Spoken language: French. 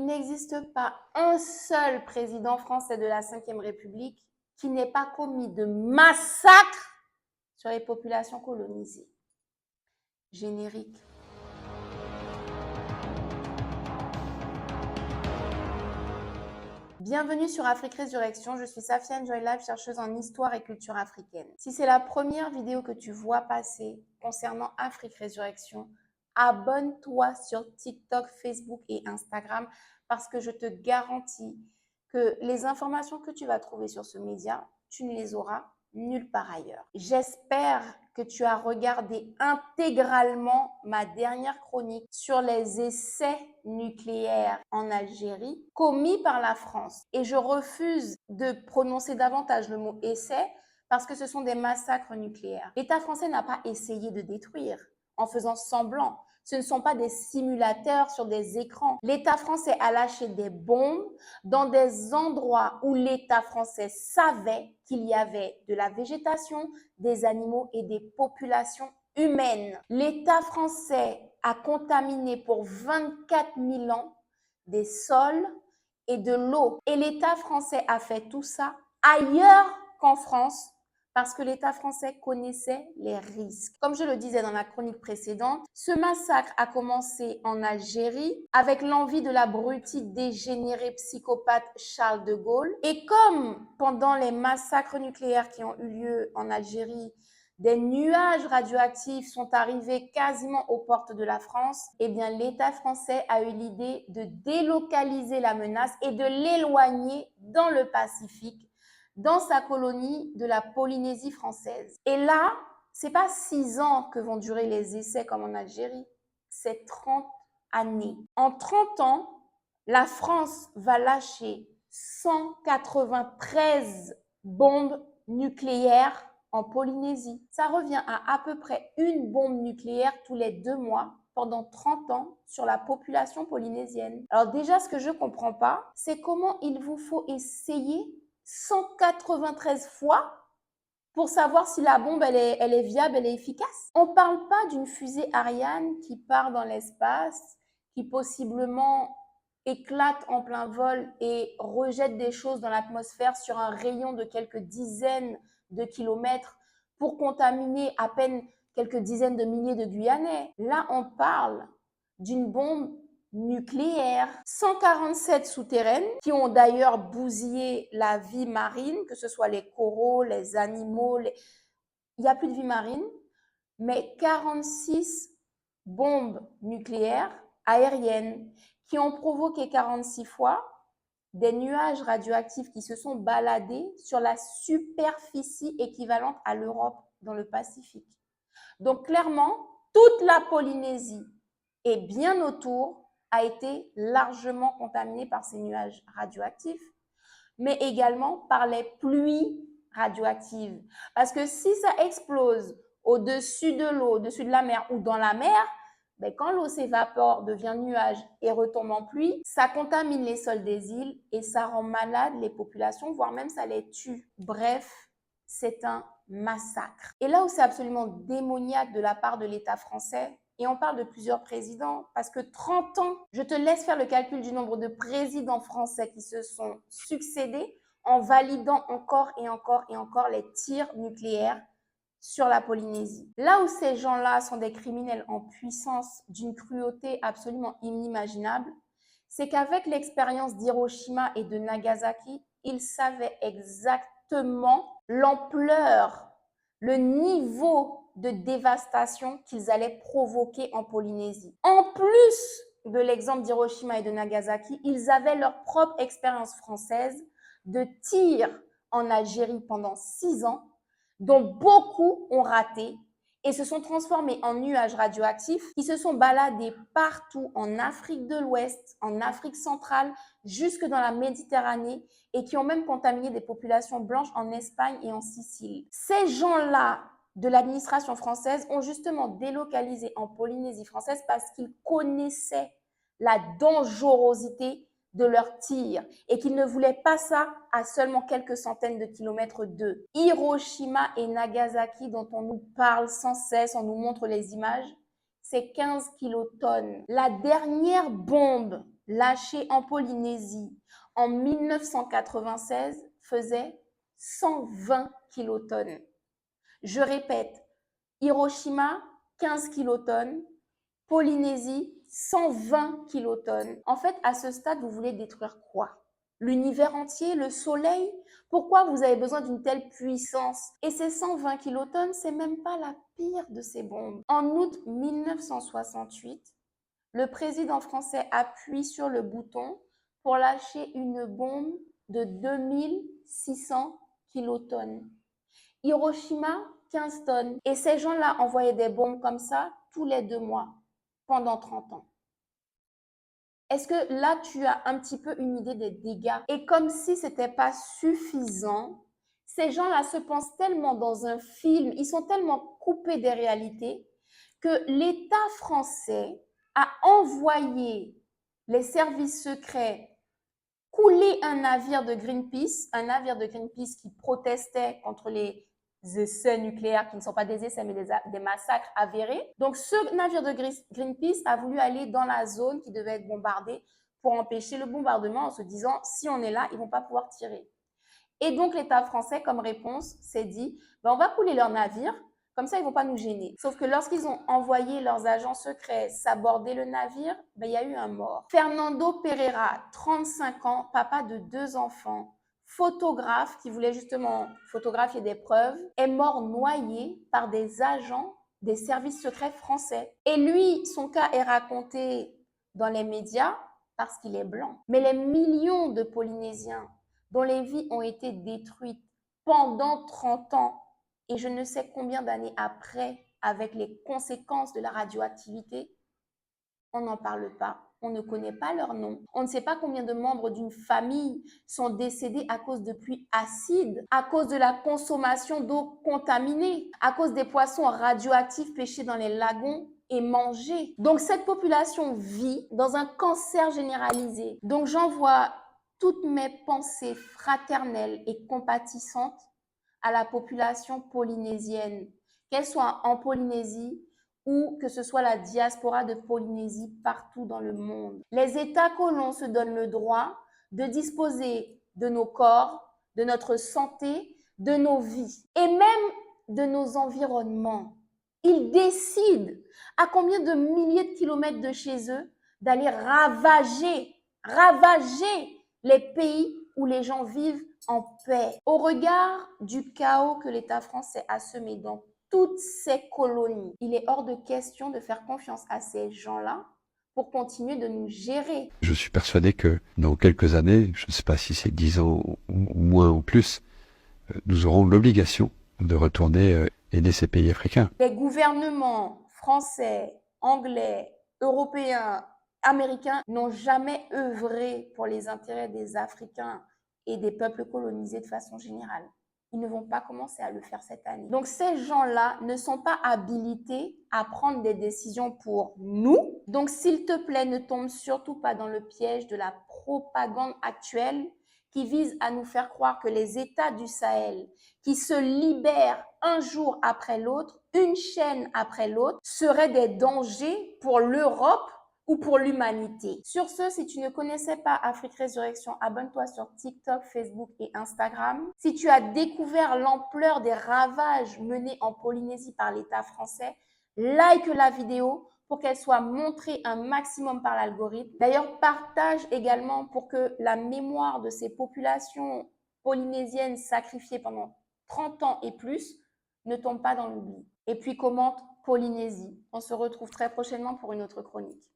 Il n'existe pas un seul président français de la Ve République qui n'ait pas commis de massacre sur les populations colonisées. Générique. Bienvenue sur Afrique Résurrection, je suis Safiane Joylab, chercheuse en histoire et culture africaine. Si c'est la première vidéo que tu vois passer concernant Afrique Résurrection, abonne-toi sur TikTok, Facebook et Instagram parce que je te garantis que les informations que tu vas trouver sur ce média, tu ne les auras nulle part ailleurs. J'espère que tu as regardé intégralement ma dernière chronique sur les essais nucléaires en Algérie commis par la France. Et je refuse de prononcer davantage le mot essai parce que ce sont des massacres nucléaires. L'État français n'a pas essayé de détruire en faisant semblant. Ce ne sont pas des simulateurs sur des écrans. L'État français a lâché des bombes dans des endroits où l'État français savait qu'il y avait de la végétation, des animaux et des populations humaines. L'État français a contaminé pour 24 000 ans des sols et de l'eau. Et l'État français a fait tout ça ailleurs qu'en France, parce que l'État français connaissait les risques. Comme je le disais dans la chronique précédente, ce massacre a commencé en Algérie avec l'envie de l'abruti dégénéré psychopathe Charles de Gaulle. Et comme pendant les massacres nucléaires qui ont eu lieu en Algérie, des nuages radioactifs sont arrivés quasiment aux portes de la France, eh bien l'État français a eu l'idée de délocaliser la menace et de l'éloigner dans le Pacifique, dans sa colonie de la Polynésie française. Et là, c'est pas 6 ans que vont durer les essais comme en Algérie, c'est 30 années. En 30 ans, la France va lâcher 193 bombes nucléaires en Polynésie. Ça revient à peu près une bombe nucléaire tous les 2 mois pendant 30 ans sur la population polynésienne. Alors déjà, ce que je ne comprends pas, c'est comment il vous faut essayer 193 fois pour savoir si la bombe elle est viable, elle est efficace. On ne parle pas d'une fusée Ariane qui part dans l'espace, qui possiblement éclate en plein vol et rejette des choses dans l'atmosphère sur un rayon de quelques dizaines de kilomètres pour contaminer à peine quelques dizaines de milliers de Guyanais. Là, on parle d'une bombe nucléaires, 147 souterraines qui ont d'ailleurs bousillé la vie marine, que ce soit les coraux, les animaux, il n'y a plus de vie marine, mais 46 bombes nucléaires aériennes qui ont provoqué 46 fois des nuages radioactifs qui se sont baladés sur la superficie équivalente à l'Europe dans le Pacifique. Donc clairement, toute la Polynésie et bien autour a été largement contaminée par ces nuages radioactifs, mais également par les pluies radioactives. Parce que si ça explose au-dessus de l'eau, au-dessus de la mer ou dans la mer, ben quand l'eau s'évapore, devient nuage et retombe en pluie, ça contamine les sols des îles et ça rend malade les populations, voire même ça les tue. Bref, c'est un massacre. Et là où c'est absolument démoniaque de la part de l'État français, et on parle de plusieurs présidents, parce que 30 ans, je te laisse faire le calcul du nombre de présidents français qui se sont succédés en validant encore et encore et encore les tirs nucléaires sur la Polynésie. Là où ces gens-là sont des criminels en puissance d'une cruauté absolument inimaginable, c'est qu'avec l'expérience d'Hiroshima et de Nagasaki, ils savaient exactement l'ampleur, le niveau de dévastation qu'ils allaient provoquer en Polynésie. En plus de l'exemple d'Hiroshima et de Nagasaki, ils avaient leur propre expérience française de tir en Algérie pendant 6 ans, dont beaucoup ont raté et se sont transformés en nuages radioactifs qui se sont baladés partout en Afrique de l'Ouest, en Afrique centrale, jusque dans la Méditerranée et qui ont même contaminé des populations blanches en Espagne et en Sicile. Ces gens-là de l'administration française ont justement délocalisé en Polynésie française parce qu'ils connaissaient la dangerosité de leurs tirs et qu'ils ne voulaient pas ça à seulement quelques centaines de kilomètres d'eux. Hiroshima et Nagasaki, dont on nous parle sans cesse, on nous montre les images, c'est 15 kilotonnes. La dernière bombe lâchées en Polynésie en 1996 faisaient 120 kilotonnes. Je répète, Hiroshima, 15 kilotonnes, Polynésie, 120 kilotonnes. En fait, à ce stade, vous voulez détruire quoi? L'univers entier, le soleil? Pourquoi vous avez besoin d'une telle puissance? Et ces 120 kilotonnes, c'est même pas la pire de ces bombes. En août 1968, le président français appuie sur le bouton pour lâcher une bombe de 2600 kilotonnes. Hiroshima, 15 tonnes. Et ces gens-là envoyaient des bombes comme ça tous les 2 mois, pendant 30 ans. Est-ce que là, tu as un petit peu une idée des dégâts? Et comme si ce n'était pas suffisant, ces gens-là se pensent tellement dans un film, ils sont tellement coupés des réalités que l'État français a envoyé les services secrets couler un navire de Greenpeace qui protestait contre les essais nucléaires qui ne sont pas des essais mais des massacres avérés. Donc ce navire de Greenpeace a voulu aller dans la zone qui devait être bombardée pour empêcher le bombardement en se disant si on est là, ils ne vont pas pouvoir tirer. Et donc l'État français comme réponse s'est dit on va couler leur navire, comme ça ils ne vont pas nous gêner. Sauf que lorsqu'ils ont envoyé leurs agents secrets s'aborder le navire, il y a eu un mort. Fernando Pereira, 35 ans, papa de 2 enfants, photographe qui voulait justement photographier des preuves, est mort noyé par des agents des services secrets français. Et lui, son cas est raconté dans les médias parce qu'il est blanc. Mais les millions de Polynésiens dont les vies ont été détruites pendant 30 ans et je ne sais combien d'années après, avec les conséquences de la radioactivité, on n'en parle pas. On ne connaît pas leur nom. On ne sait pas combien de membres d'une famille sont décédés à cause de pluies acides, à cause de la consommation d'eau contaminée, à cause des poissons radioactifs pêchés dans les lagons et mangés. Donc cette population vit dans un cancer généralisé. Donc j'envoie toutes mes pensées fraternelles et compatissantes à la population polynésienne, qu'elle soit en Polynésie ou que ce soit la diaspora de Polynésie partout dans le monde. Les États colons se donnent le droit de disposer de nos corps, de notre santé, de nos vies et même de nos environnements. Ils décident à combien de milliers de kilomètres de chez eux d'aller ravager les pays où les gens vivent en paix. Au regard du chaos que l'État français a semé dans toutes ces colonies, il est hors de question de faire confiance à ces gens-là pour continuer de nous gérer. Je suis persuadé que dans quelques années, je ne sais pas si c'est 10 ans ou moins ou plus, nous aurons l'obligation de retourner aider ces pays africains. Les gouvernements français, anglais, européens, américains n'ont jamais œuvré pour les intérêts des Africains et des peuples colonisés de façon générale. Ils ne vont pas commencer à le faire cette année. Donc ces gens-là ne sont pas habilités à prendre des décisions pour nous. Donc s'il te plaît, ne tombe surtout pas dans le piège de la propagande actuelle qui vise à nous faire croire que les États du Sahel, qui se libèrent un jour après l'autre, une chaîne après l'autre, seraient des dangers pour l'Europe ou pour l'humanité. Sur ce, si tu ne connaissais pas Afrique Résurrection, abonne-toi sur TikTok, Facebook et Instagram. Si tu as découvert l'ampleur des ravages menés en Polynésie par l'État français, like la vidéo pour qu'elle soit montrée un maximum par l'algorithme. D'ailleurs, partage également pour que la mémoire de ces populations polynésiennes sacrifiées pendant 30 ans et plus ne tombe pas dans l'oubli. Et puis commente Polynésie. On se retrouve très prochainement pour une autre chronique.